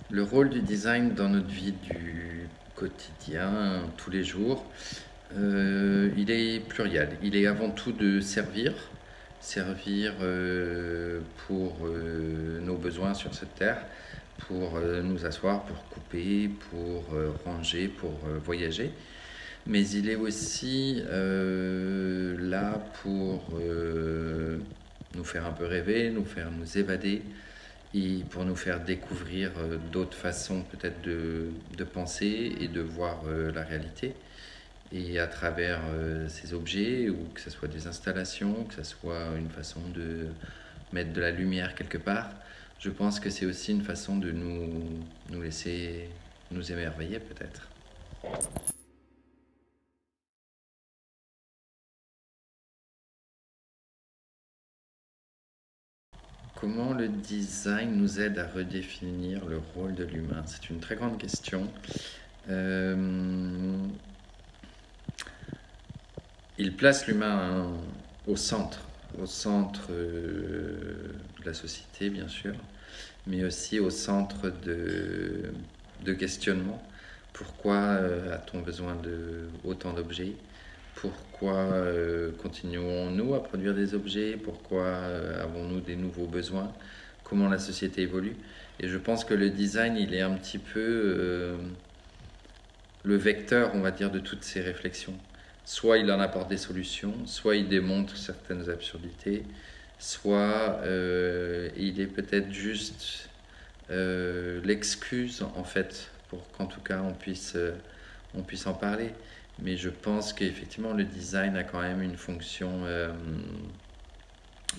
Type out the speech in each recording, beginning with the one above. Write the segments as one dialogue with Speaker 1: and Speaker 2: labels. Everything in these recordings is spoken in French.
Speaker 1: Le rôle du design dans notre vie du quotidien, tous les jours, il est pluriel. Il est avant tout de servir, servir pour nos besoins sur cette terre, pour nous asseoir, pour couper, pour ranger, pour voyager. Mais il est aussi là pour nous faire un peu rêver, nous faire nous évader et pour nous faire découvrir d'autres façons peut-être de penser et de voir la réalité. Et à travers ces objets, ou que ce soit des installations, que ce soit une façon de mettre de la lumière quelque part, je pense que c'est aussi une façon de nous laisser nous émerveiller peut-être. Comment le design nous aide à redéfinir le rôle de l'humain? C'est une très grande question. Il place l'humain au centre de la société bien sûr, mais aussi au centre de questionnement. Pourquoi a-t-on besoin de autant d'objets? Pourquoi continuons-nous à produire des objets? Pourquoi avons-nous des nouveaux besoins? Comment la société évolue? Et je pense que le design, il est un petit peu le vecteur, on va dire, de toutes ces réflexions. Soit il en apporte des solutions, soit il démontre certaines absurdités, soit il est peut-être juste l'excuse, en fait, pour qu'en tout cas on puisse en parler. Mais je pense qu'effectivement le design a quand même une fonction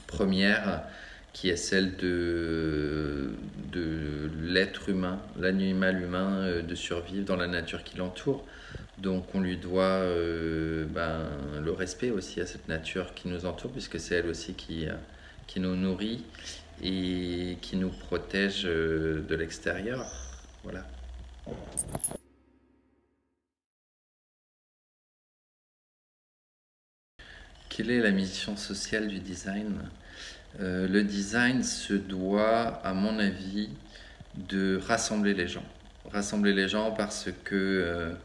Speaker 1: première qui est celle de l'être humain, l'animal humain, de survivre dans la nature qui l'entoure. Donc on lui doit le respect aussi à cette nature qui nous entoure, puisque c'est elle aussi qui nous nourrit et qui nous protège de l'extérieur. Voilà. Quelle est la mission sociale du design? Le design se doit, à mon avis, de rassembler les gens. Rassembler les gens parce que,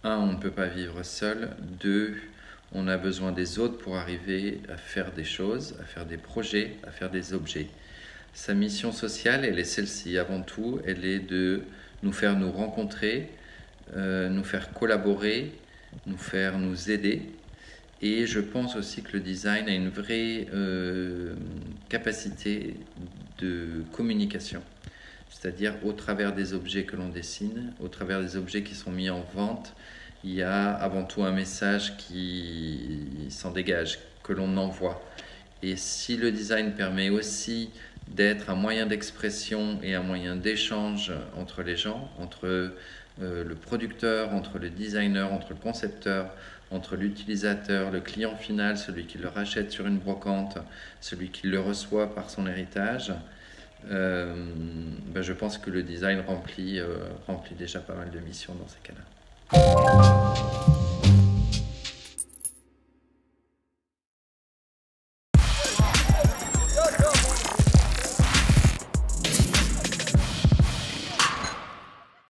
Speaker 1: un, on ne peut pas vivre seul. Deux, on a besoin des autres pour arriver à faire des choses, à faire des projets, à faire des objets. Sa mission sociale, elle est celle-ci avant tout. Elle est de nous faire nous rencontrer, nous faire collaborer, nous faire nous aider. Et je pense aussi que le design a une vraie capacité de communication. C'est-à-dire au travers des objets que l'on dessine, au travers des objets qui sont mis en vente, il y a avant tout un message qui s'en dégage, que l'on envoie. Et si le design permet aussi d'être un moyen d'expression et un moyen d'échange entre les gens, entre le producteur, entre le designer, entre le concepteur, entre l'utilisateur, le client final, celui qui le rachète sur une brocante, celui qui le reçoit par son héritage, je pense que le design remplit déjà pas mal de missions dans ces cas-là.